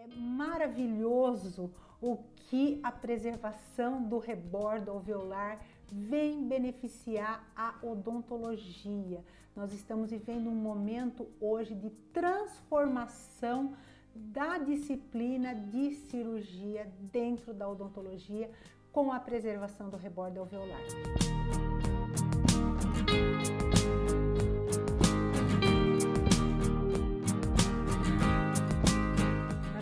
maravilhoso o que a preservação do rebordo alveolar vem beneficiar a odontologia. Nós estamos vivendo um momento hoje de transformação da disciplina de cirurgia dentro da odontologia com a preservação do rebordo alveolar.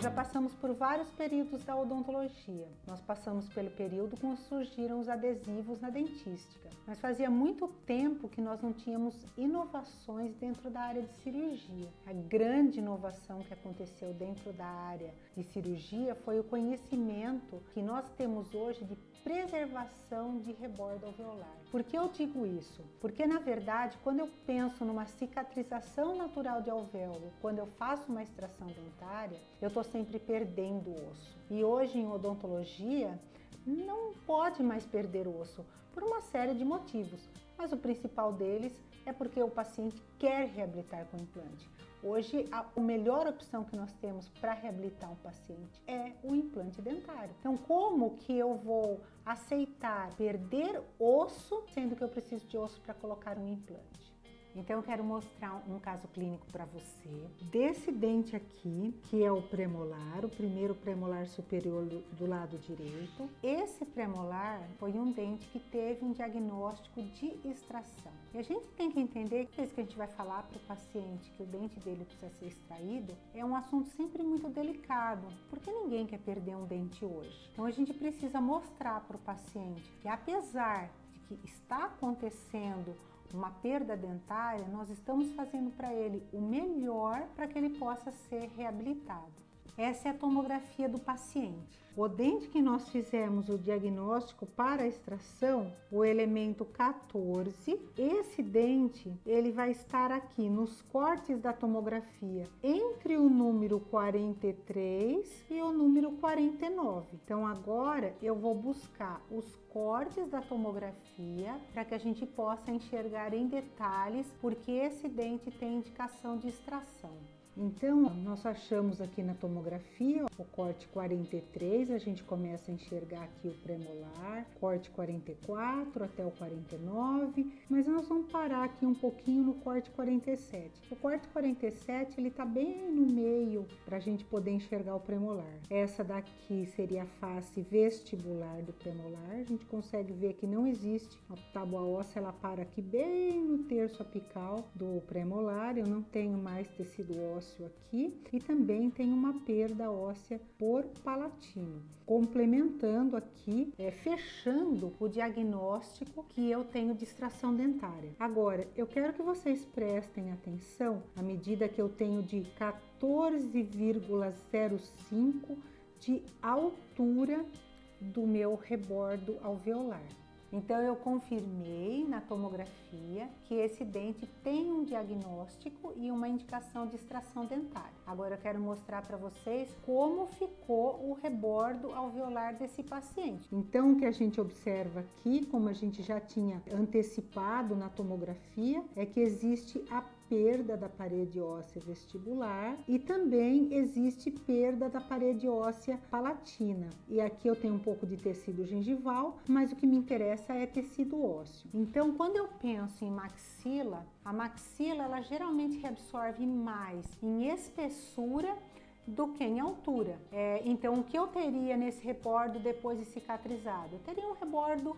Já passamos por vários períodos da odontologia. Nós passamos pelo período quando surgiram os adesivos na dentística. Mas fazia muito tempo que nós não tínhamos inovações dentro da área de cirurgia. A grande inovação que aconteceu dentro da área de cirurgia foi o conhecimento que nós temos hoje de preservação de rebordo alveolar. Por que eu digo isso? Porque, na verdade, quando eu penso numa cicatrização natural de alvéolo, quando eu faço uma extração dentária, eu estou sempre perdendo osso. E hoje, em odontologia, não pode mais perder osso por uma série de motivos, mas o principal deles é porque o paciente quer reabilitar com implante. Hoje, a melhor opção que nós temos para reabilitar um paciente é o implante dentário. Então, como que eu vou aceitar perder osso, sendo que eu preciso de osso para colocar um implante? Então, eu quero mostrar um caso clínico para você desse dente aqui, que é o premolar, o primeiro premolar superior do lado direito. Esse premolar foi um dente que teve um diagnóstico de extração. E a gente tem que entender que a gente vai falar para o paciente que o dente dele precisa ser extraído, é um assunto sempre muito delicado, porque ninguém quer perder um dente hoje. Então, a gente precisa mostrar para o paciente que, apesar de que está acontecendo uma perda dentária, nós estamos fazendo para ele o melhor para que ele possa ser reabilitado. Essa é a tomografia do paciente. O dente que nós fizemos o diagnóstico para a extração, o elemento 14, esse dente ele vai estar aqui nos cortes da tomografia, entre o número 43 e o número 49. Então agora eu vou buscar os cortes da tomografia para que a gente possa enxergar em detalhes porque esse dente tem indicação de extração. Então, nós achamos aqui na tomografia o corte 43, a gente começa a enxergar aqui o premolar, corte 44 até o 49, mas nós vamos parar aqui um pouquinho no corte 47. O corte 47, ele tá bem no meio para a gente poder enxergar o premolar. Essa daqui seria a face vestibular do premolar, a gente consegue ver que não existe a tábua óssea, ela para aqui bem no terço apical do premolar, eu não tenho mais tecido ósseo aqui e também tem uma perda óssea por palatino, complementando aqui, fechando o diagnóstico que eu tenho de extração dentária. Agora, eu quero que vocês prestem atenção à medida que eu tenho de 14,05 de altura do meu rebordo alveolar. Então, eu confirmei na tomografia que esse dente tem um diagnóstico e uma indicação de extração dentária. Agora, eu quero mostrar para vocês como ficou o rebordo alveolar desse paciente. Então, o que a gente observa aqui, como a gente já tinha antecipado na tomografia, é que existe a perda da parede óssea vestibular e também existe perda da parede óssea palatina. E aqui eu tenho um pouco de tecido gengival, mas o que me interessa é tecido ósseo. Então, quando eu penso em maxila, a maxila ela geralmente reabsorve mais em espessura do que em altura. Então, o que eu teria nesse rebordo depois de cicatrizado? Eu teria um rebordo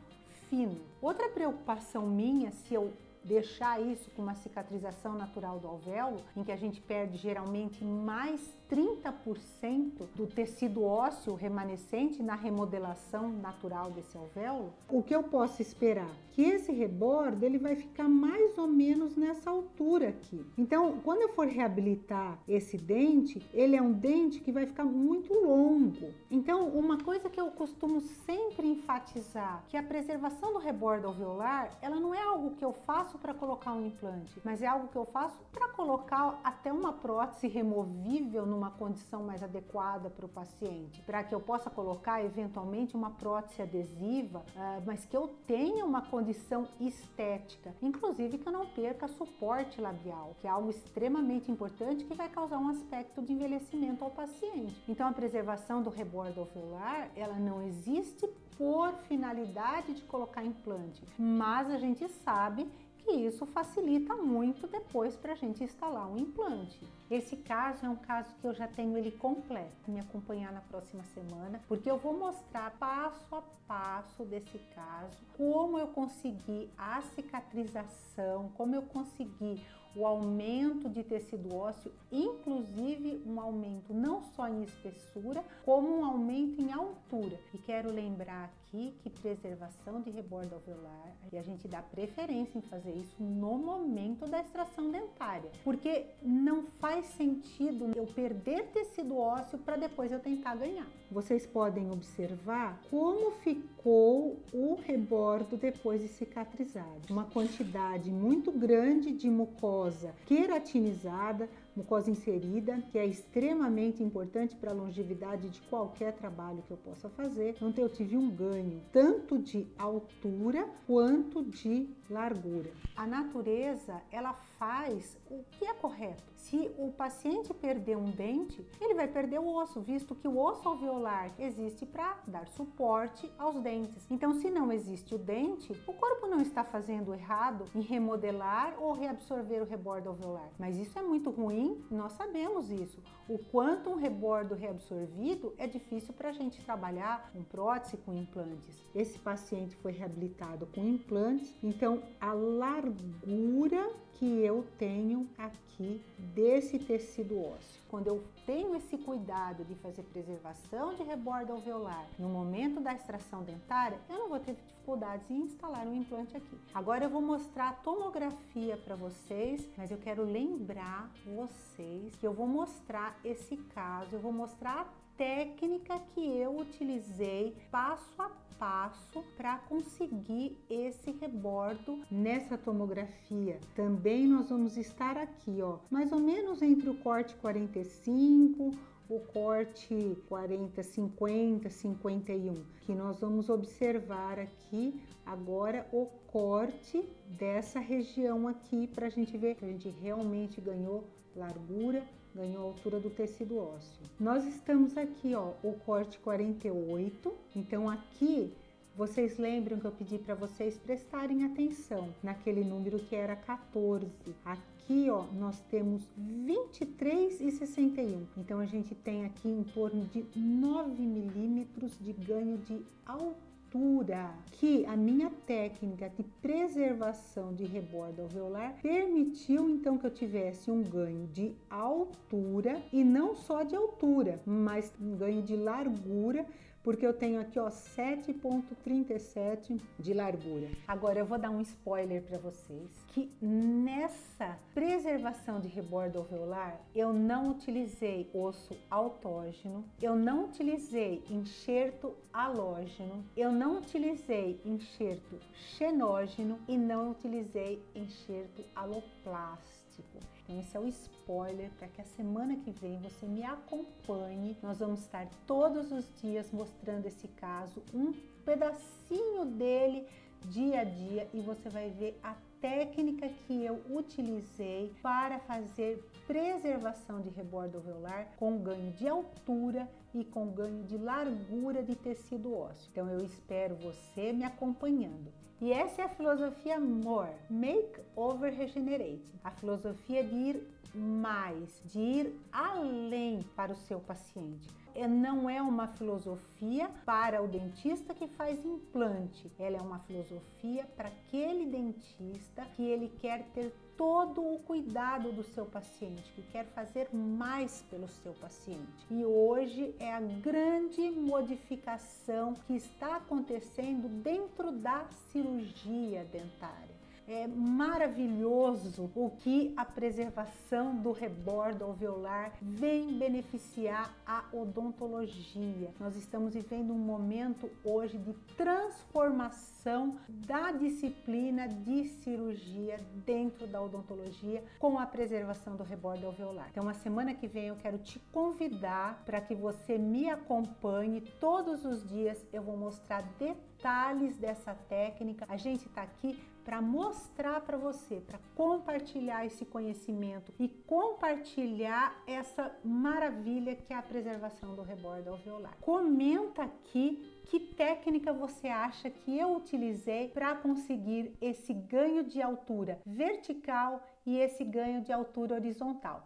fino. Outra preocupação minha, se eu deixar isso com uma cicatrização natural do alvéolo, em que a gente perde geralmente mais 30% do tecido ósseo remanescente na remodelação natural desse alvéolo, o que eu posso esperar? Que esse rebordo ele vai ficar mais ou menos nessa altura aqui. Então, quando eu for reabilitar esse dente, ele é um dente que vai ficar muito longo. Então, uma coisa que eu costumo sempre enfatizar, que a preservação do rebordo alveolar, ela não é algo que eu faço faço para colocar um implante, mas é algo que eu faço para colocar até uma prótese removível numa condição mais adequada para o paciente, para que eu possa colocar eventualmente uma prótese adesiva, mas que eu tenha uma condição estética, inclusive que eu não perca suporte labial, que é algo extremamente importante que vai causar um aspecto de envelhecimento ao paciente. Então a preservação do rebordo alveolar, ela não existe por finalidade de colocar implante, mas a gente sabe que isso facilita muito depois para a gente instalar um implante. Esse caso é um caso que eu já tenho ele completo. Me acompanhar na próxima semana, porque eu vou mostrar passo a passo desse caso, como eu consegui a cicatrização, como eu consegui o aumento de tecido ósseo, inclusive um aumento não só em espessura, como um aumento em altura. E quero lembrar aqui que preservação de rebordo alveolar, e a gente dá preferência em fazer isso no momento da extração dentária, porque não faz sentido eu perder tecido ósseo para depois eu tentar ganhar. Vocês podem observar como ficou o rebordo depois de cicatrizado. Uma quantidade muito grande de mucosa queratinizada, mucosa inserida, que é extremamente importante para a longevidade de qualquer trabalho que eu possa fazer. Então eu tive um ganho tanto de altura quanto de largura. A natureza, ela faz o que é correto. Se o paciente perder um dente, ele vai perder o osso, visto que o osso alveolar existe para dar suporte aos dentes. Então, se não existe o dente, o corpo não está fazendo errado em remodelar ou reabsorver o rebordo alveolar. Mas isso é muito ruim, nós sabemos isso. O quanto um rebordo reabsorvido é difícil para a gente trabalhar com prótese, com implantes. Esse paciente foi reabilitado com implantes, então a largura que eu tenho aqui desse tecido ósseo. Quando eu tenho esse cuidado de fazer preservação de rebordo alveolar no momento da extração dentária, eu não vou ter dificuldades em instalar um implante aqui. Agora eu vou mostrar a tomografia para vocês, mas eu quero lembrar vocês que eu vou mostrar esse caso, eu vou mostrar a técnica que eu utilizei passo a passo para conseguir esse rebordo nessa tomografia. Também nós vamos estar aqui, ó, mais ou menos entre o corte 45, o corte 40, 50, 51, que nós vamos observar aqui agora o corte dessa região aqui para a gente ver que a gente realmente ganhou largura, ganhou a altura do tecido ósseo. Nós estamos aqui, ó, o corte 48, então aqui vocês lembram que eu pedi para vocês prestarem atenção naquele número que era 14. Aqui, ó, nós temos 23,61. Então a gente tem aqui em torno de 9 milímetros de ganho de altura, que a minha técnica de preservação de rebordo alveolar permitiu então que eu tivesse um ganho de altura, e não só de altura, mas um ganho de largura, porque eu tenho aqui, ó, 7,37 de largura. Agora eu vou dar um spoiler para vocês, que nessa preservação de rebordo alveolar eu não utilizei osso autógeno, eu não utilizei enxerto halógeno, eu não utilizei enxerto xenógeno e não utilizei enxerto aloplástico. Então esse é o spoiler para que a semana que vem você me acompanhe. Nós vamos estar todos os dias mostrando esse caso, um pedacinho dele dia a dia, e você vai ver a técnica que eu utilizei para fazer preservação de rebordo alveolar com ganho de altura e com ganho de largura de tecido ósseo. Então eu espero você me acompanhando. E essa é a filosofia MORE, Make Over Regenerate. A filosofia de ir mais, de ir além para o seu paciente. Não é uma filosofia para o dentista que faz implante. Ela é uma filosofia para aquele dentista que ele quer ter todo o cuidado do seu paciente, que quer fazer mais pelo seu paciente. E hoje é a grande modificação que está acontecendo dentro da cirurgia dentária. É maravilhoso o que a preservação do rebordo alveolar vem beneficiar a odontologia. Nós estamos vivendo um momento hoje de transformação da disciplina de cirurgia dentro da odontologia com a preservação do rebordo alveolar. Então, a semana que vem eu quero te convidar para que você me acompanhe. Todos os dias eu vou mostrar detalhes dessa técnica. A gente está aqui para mostrar para você, para compartilhar esse conhecimento e compartilhar essa maravilha que é a preservação do rebordo alveolar. Comenta aqui que técnica você acha que eu utilizei para conseguir esse ganho de altura vertical e esse ganho de altura horizontal.